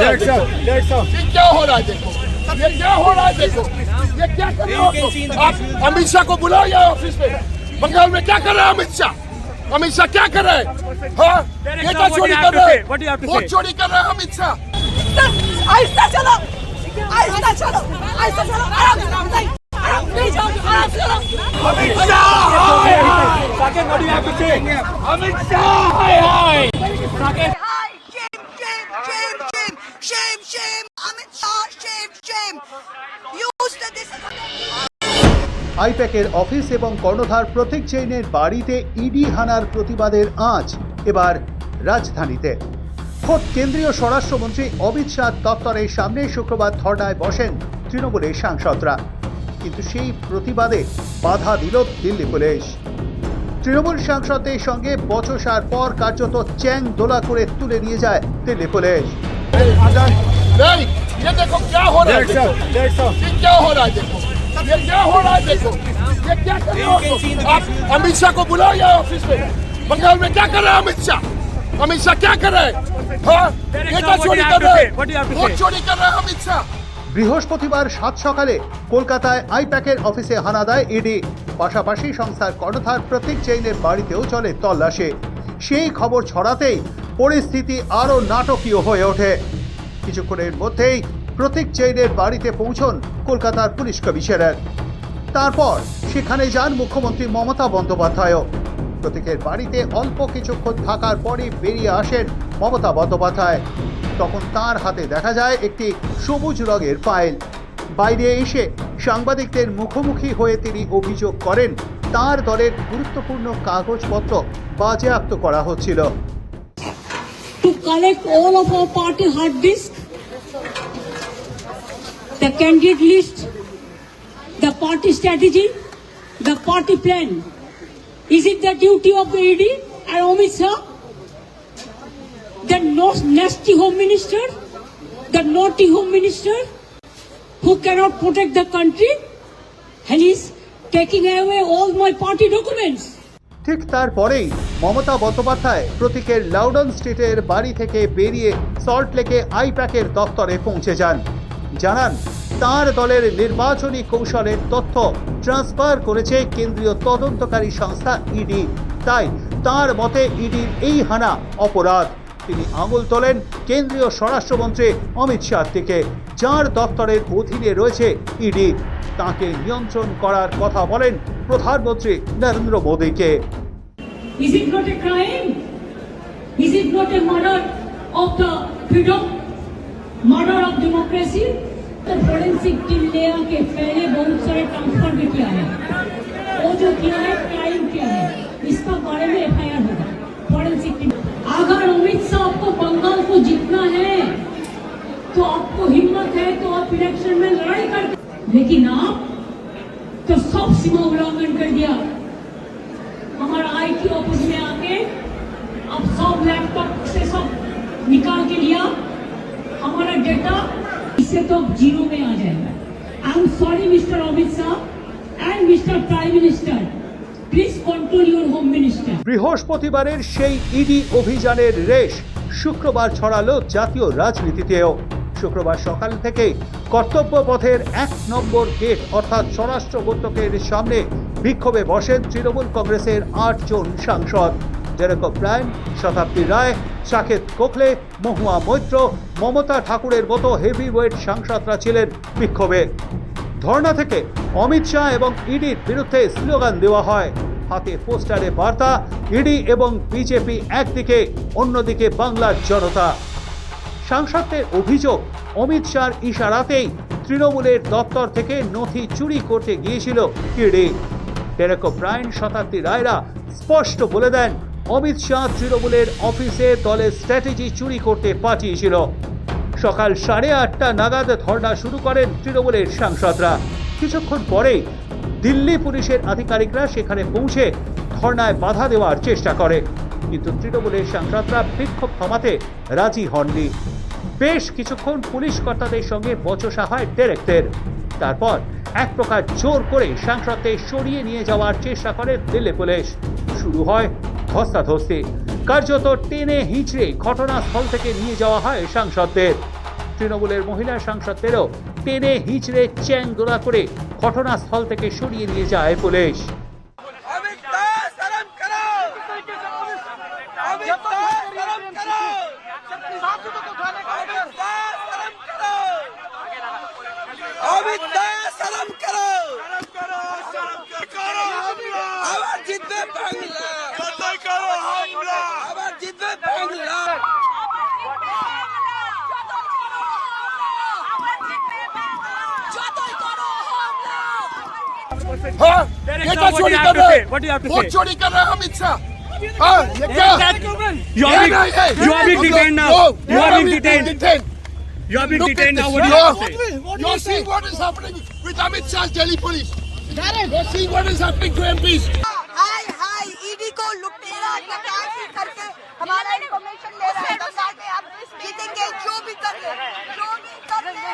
रहा है? ये क्या हो रहा है? देखो ये क्या हो रहा है? देखो ये क्या कर रहे हो आप? अमित शाह को बुलाओ यहाँ ऑफिस में। बंगाल में क्या कर रहे हैं अमित शाह? अमित शाह क्या कर रहे हैं? हाँ, ये क्या चोरी कर रहे हैं? बहुत चोरी कर रहे हैं अमित शाह। आहिस्ता चलो, आहिस्ता चलो, आहिस्ता चलो, आराम से, आराम से, नहीं जाओ, आराम से चलो। अमित शाह अमित शाह हाय हाय। Shame, shame, Amit Shah, shame. Use this. আইপ্যাকের অফিস এবং কর্ণধার প্রতীক জৈনের বাড়িতে ইডি হানার প্রতিবাদের আঁচ এবার রাজধানীতে। খোদ কেন্দ্রীয় স্বরাষ্ট্রমন্ত্রী অমিত শাহ দপ্তরের সামনে শুক্রবার ধর্নায় বসেন তৃণমূলের সাংসদরা, কিন্তু সেই প্রতিবাদে বাধা দিল দিল্লি পুলিশ। তৃণমূল সাংসদদের সঙ্গে বচসার পর কার্যত চ্যাং দোলা করে তুলে নিয়ে যায় দিল্লি পুলিশ। नहीं, ये देखो क्या हो रहा है? देखो ये क्या हो रहा है? देखो ये क्या हो रहा है? देखो ये क्या कर रहे हो आप? अमित शाह को बुलाओ यहाँ ऑफिस में। बंगाल में क्या कर रहे हैं अमित शाह? अमित शाह क्या कर रहे हैं? हाँ, ये क्या चोरी कर रहे हैं? बहुत चोरी कर रहे हैं अमित शाह। বৃহস্পতিবার সাত সকালে কলকাতায় আইপ্যাকের অফিসে হানা দেয় ইডি। পাশাপাশি সংস্থার কর্ণধার প্রতীক জৈনের বাড়িতেও চলে তল্লাশি। সেই খবর ছড়াতেই পরিস্থিতি আরও নাটকীয় হয়ে ওঠে। কিছুক্ষণের মধ্যেই প্রতীক জৈনের বাড়িতে পৌঁছন কলকাতার পুলিশ কমিশনার। তারপর সেখানে যান মুখ্যমন্ত্রী মমতা বন্দ্যোপাধ্যায়ও। প্রতীকের বাড়িতে অল্প কিছুক্ষণ থাকার পরই বেরিয়ে আসেন মমতা বন্দ্যোপাধ্যায়। তখন তার হাতে দেখা যায় একটি সবুজ রঙের ফাইল। বাইরে এসে সাংবাদিকদের মুখোমুখি হয়ে তিনি অভিযোগ করেন তার দলের গুরুত্বপূর্ণ কাগজপত্র বাজেয়াপ্ত করা হচ্ছিল। To collect all of our party hard disk, the candidate list, the party strategy, the party plan. Is it the duty of the ED and Amit Shah, the nasty home minister, the naughty home minister, who cannot protect the country, and is taking away all my party documents? ঠিক তারপরেই মমতা বন্দ্যোপাধ্যায় প্রতীকের Loudon স্ট্রিটের বাড়ি থেকে বেরিয়ে সল্টলেকে আইপ্যাকের দপ্তরে পৌঁছে যান। জানান তার দলের নির্বাচনী কৌশলের তথ্য ট্রান্সফার করেছে কেন্দ্রীয় তদন্তকারী সংস্থা ইডি। তাই তার মতে ইডির এই হানা অপরাধ। তিনি আঙুল তোলেন কেন্দ্রীয় স্বরাষ্ট্রমন্ত্রী অমিত শাহর দিকে, যার দপ্তরের অধীনে রয়েছে ইডি। তাকে নিয়ন্ত্রণ করার কথা বলেন প্রধানমন্ত্রী নরেন্দ্র মোদীকে। Is it not a crime? Is it not a murder of the freedom? Murder of democracy? The forensic team ले आके पहले बहुत सारे ट्रांसफर भी किया है। वो जो किया है क्राइम किया है, इसका बारे में एफआईआर होगा। फोरेंसिक टीम, अगर अमित शाह को बंगाल को जीतना है तो आपको हिम्मत है तो आप इलेक्शन में लड़ाई कर, लेकिन आप तो सब सीमा उल्लंघन कर दिया। हमारा आईटी ऑफिस में आके अब सब लैपटॉप से सब निकाल के लिया हमारा डेटा, इससे तो जीरो में आ जाएगा। I am sorry mister Amit Shah and mister prime minister, please control your home minister. বৃহস্পতিবারের সেই ইডি অভিযানের রেশ শুক্রবার ছড়ালো জাতীয় রাজনীতিতেও। শুক্রবার সকাল থেকে কর্তব্য পথের 1 নম্বর গেট অর্থাৎ স্বরাষ্ট্র মন্ত্রকের সামনে বিক্ষোভে বসেন তৃণমূল কংগ্রেসের 8 জন সাংসদ। জেরেকব ব্রায়ান, শতাব্দী রায়, সাকেত গোখলে, মহুয়া মৈত্র, মমতা ঠাকুরের মতো হেভিওয়েট সাংসদরা ছিলেন বিক্ষোভে। ধর্ণা থেকে অমিত শাহ এবং ইডির বিরুদ্ধে স্লোগান দেওয়া হয়। হাতে পোস্টারে বার্তা ইডি এবং বিজেপি একদিকে, অন্যদিকে বাংলার জনতা। সাংসদদের অভিযোগ অমিত শাহর ইশারাতেই তৃণমূলের দপ্তর থেকে নথি চুরি করতে গিয়েছিল ইডি। জেরেকব ব্রায়ান, শতাব্দী রায়রা স্পষ্ট বলে দেন অমিত শাহ তৃণমূলের অফিসে দলের স্ট্র্যাটেজি চুরি করতে পাঠিয়েছিল। সকাল 8:30 নাগাদ ধর্ণা শুরু করেন তৃণমূলের সাংসদরা। কিছুক্ষণ পরেই দিল্লি পুলিশের আধিকারিকরা সেখানে পৌঁছে ধর্ণায় বাধা দেওয়ার চেষ্টা করে, কিন্তু তৃণমূলের সাংসদরা বিক্ষোভ থামাতে রাজি হননি। বেশ কিছুক্ষণ পুলিশ কর্তাদের সঙ্গে বচসা হয় ডাইরেক্টর। তারপর এক প্রকার জোর করে সাংসদদের সরিয়ে নিয়ে যাওয়ার চেষ্টা করে দিল্লি পুলিশ। শুরু হয় ধস্তাধস্তি। কার্যত টেনে হিঁচড়ে ঘটনাস্থল থেকে নিয়ে যাওয়া হয় সাংসদদের। তৃণমূলের মহিলা সাংসদদেরও টেনে হিচড়ে চ্যাং দোলা করে ঘটনাস্থল থেকে সরিয়ে নিয়ে যায় পুলিশ। हाँ, ये क्या चोरी कर रहे हैं? वोट चोरी कर रहे हैं अमित शाह। हाँ, ये क्या? You are being detained now. You are being detained. You are being detained now. What do you have to say? You're seeing what is happening with Amit Shah's Delhi police. You're seeing what is happening to MPs. Hi hi ED को लुटेरा डकैती करके हमारा information ले रहा है। बंगाल में आप जीतेंगे जो भी कर ले, जो भी कर ले,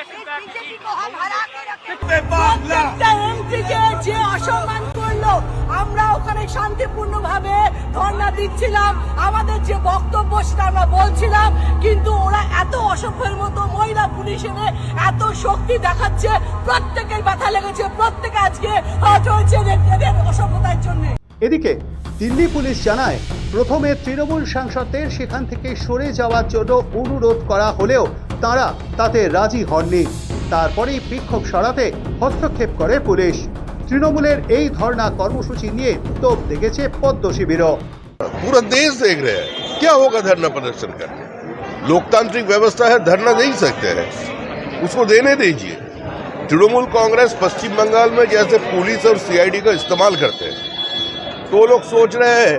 इस बीजेपी को हम हरा के रखेंगे। প্রত্যেকটা এমপিকে যে অসম্মান করলো, আমরা ওখানে শান্তিপূর্ণভাবে ধর্ণা দিচ্ছিলাম, আমাদের যে বক্তব্য সেটা আমরা বলছিলাম, কিন্তু ওরা এত অসভ্যের মতো মহিলা পুলিশ এনে এত শক্তি দেখাচ্ছে, প্রত্যেকের ব্যথা লেগেছে, প্রত্যেকে আজকে হট হয়েছে এদের অসভ্যতার জন্য। এদিকে দিল্লি পুলিশ জানায় প্রথমে তৃণমূল সাংসদদের সেখান থেকে সরে যাওয়ার জন্য অনুরোধ করা হলেও তারা তাতে রাজি হননি। তারপরেই বিক্ষোভ সরাতে হস্তক্ষেপ করে পুলিশ। তৃণমূলের এই ধর্ণা কর্মসূচি নিয়ে তোপ দেখেছে পদ্ম শিবিরও। पूरा देश देख रहे हैं क्या होगा धरना प्रदर्शन करके। लोकतांत्रिक व्यवस्था है, धरना दे ही सकते हैं, उसको देने दीजिए। तृणमूल कांग्रेस पश्चिम बंगाल में जैसे पुलिस और सीआईडी का इस्तेमाल करते हैं, तो वो लोग सोच रहे हैं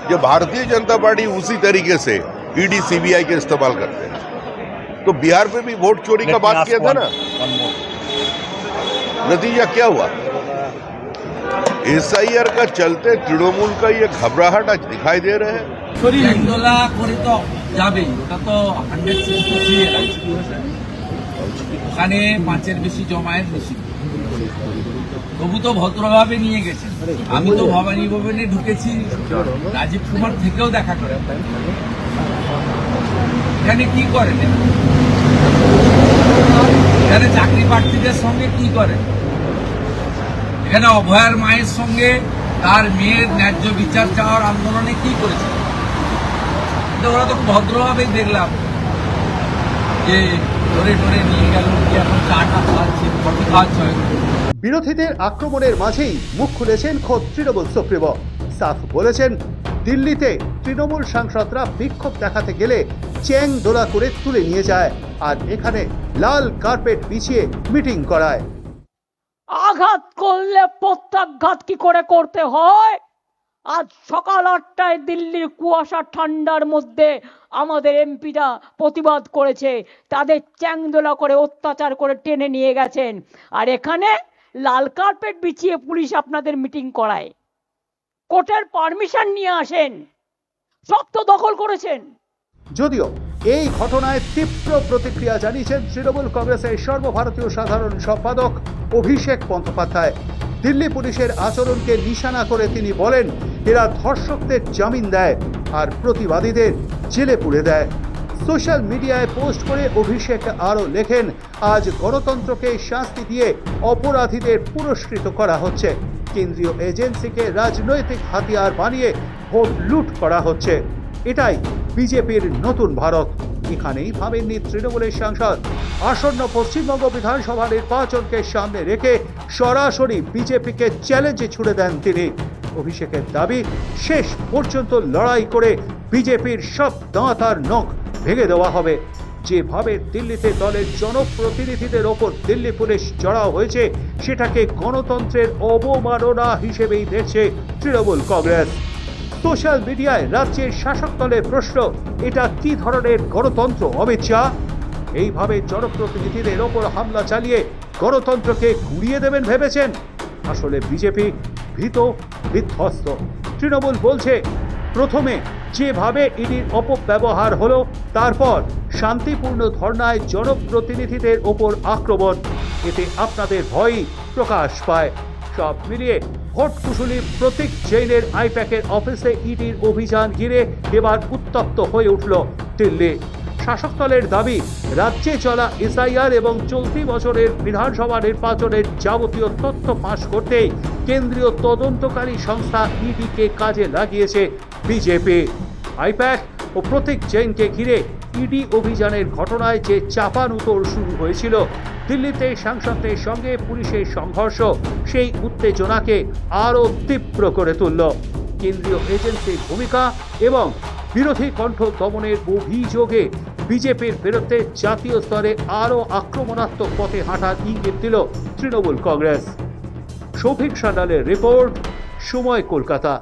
कि भारतीय जनता पार्टी उसी तरीके से ईडी सीबीआई के इस्तेमाल करते हैं। तो बिहार पे भी वोट चोरी का बात किया था ना, नतीजा क्या हुआ? एसआईआर का चलते तृणमूल का ये घबराहट आज दिखाई दे रहे हैं। চ্যাংদোলা করে তো যাবেই, ওটা তো 100% ওখানে 5-এর বেশি জমায়েত বেশি, তবু তো ভদ্রভাবে নিয়ে গেছেন। আমি তো ভবানী ভবনে ঢুকেছি, রাজীব কুমার থেকেও দেখা করে। এখানে কি করেন? এখানে চাকরি প্রার্থীদের সঙ্গে কি করেন? এখানে অভয়ার মায়ের সঙ্গে তার মেয়ের ন্যায্য বিচার চাওয়ার আন্দোলনে কি করেছে? ওরা তো ভদ্রভাবেই দেখলাম যে ধরে ধরে নিয়ে গেল, এখন চাটা খাওয়াচ্ছে, কফি খাওয়াচ্ছে। বিরোধীদের আক্রমণের মাঝেই মুখ খুলেছেন খোদ তৃণমূল সুপ্রিমো। সাফ বলেছেন দিল্লিতে তৃণমূল সাংসদরা বিক্ষোভ দেখাতে গেলে চ্যাং দোলা করে তুলে নিয়ে যায় আর এখানে লাল কার্পেট বিছিয়ে মিটিং করায়। আঘাত করলে প্রত্যাঘাত কি করে করতে হয়? আজ সকাল 8টায় দিল্লির কুয়াশা ঠান্ডার মধ্যে আমাদের এমপিরা প্রতিবাদ করেছে, তাদের চ্যাংদোলা করে অত্যাচার করে টেনে নিয়ে গেছেন, আর এখানে লাল কার্পেট বিছিয়ে পুলিশ আপনাদের মিটিং করায়। কোর্টের পারমিশন নিয়ে আসেন, সব তো দখল করেছেন। যদিও এই ঘটনায় তীব্র প্রতিক্রিয়া জানিয়েছেন তৃণমূল কংগ্রেসের সর্বভারতীয় সাধারণ সম্পাদক অভিষেক বন্দ্যোপাধ্যায়। দিল্লি পুলিশের আচরণকে নিশানা করে তিনি বলেন এরা ধর্ষকদের জামিন দেয় আর প্রতিবাদীদের জেলে পুরে দেয়। সোশ্যাল মিডিয়ায় পোস্ট করে অভিষেক আরও লেখেন আজ গণতন্ত্রকে শাস্তি দিয়ে অপরাধীদের পুরস্কৃত করা হচ্ছে, কেন্দ্রীয় এজেন্সিকে রাজনৈতিক হাতিয়ার বানিয়ে ভোট লুট করা হচ্ছে। এটাই বিজেপির নতুন ভারত। এখানেই ভাবেননি তৃণমূলের সাংসদ। আসন্ন পশ্চিমবঙ্গ বিধানসভা নির্বাচনকে সামনে রেখে সরাসরি বিজেপিকে চ্যালেঞ্জে ছুড়ে দেন তিনি। অভিষেকের দাবি শেষ পর্যন্ত লড়াই করে বিজেপির সব দাঁত আর নখ ভেঙে দেওয়া হবে। যেভাবে দিল্লিতে দলের জনপ্রতিনিধিদের ওপর দিল্লি পুলিশ চড়াও হয়েছে সেটাকে গণতন্ত্রের অবমাননা হিসেবেই দেখছে তৃণমূল কংগ্রেস। সোশ্যাল মিডিয়ায় রাজ্যের শাসক দলের প্রশ্ন, এটা কি ধরনের গণতন্ত্র অমিত শাহ? এইভাবে জনপ্রতিনিধিদের ওপর হামলা চালিয়ে গণতন্ত্রকে ঘুরিয়ে দেবেন ভেবেছেন? আসলে বিজেপি ভীত বিধ্বস্ত। তৃণমূল বলছে প্রথমে যেভাবে ইডির অপব্যবহার হলো, তারপর শান্তিপূর্ণ ধর্নায় জনপ্রতিনিধিদের ওপর আক্রমণ, এতে আপনাদের ভয়ই প্রকাশ পায়। সব মিলিয়ে ভোট কুশলী প্রতীক জৈনের আইপ্যাকের অফিসে ইডির অভিযান ঘিরে এবার উত্তপ্ত হয়ে উঠল দিল্লি। শাসক দলের দাবি, রাজ্যে চলা এসআইআর এবং চলতি বছরের বিধানসভা নির্বাচনের যাবতীয় তথ্য ফাঁস করতে কেন্দ্রীয় তদন্তকারী সংস্থা ইডিকে কাজে লাগিয়েছে বিজেপি। আইপ্যাক ও প্রতীক জৈনকে ঘিরে ইডি অভিযানের ঘটনায় যে চাপানুতোর শুরু হয়েছিল, দিল্লিতে সাংসদদের সঙ্গে পুলিশের সংঘর্ষ সেই উত্তেজনাকে আরও তীব্র করে তুলল। কেন্দ্রীয় এজেন্সির ভূমিকা এবং বিরোধী কণ্ঠ দমনের অভিযোগে বিজেপির বিরুদ্ধে জাতীয় স্তরে আরও আক্রমণাত্মক পথে হাঁটার ইঙ্গিত দিল তৃণমূল কংগ্রেস। শৌভিক সান্যালের রিপোর্ট, সময়, কলকাতা।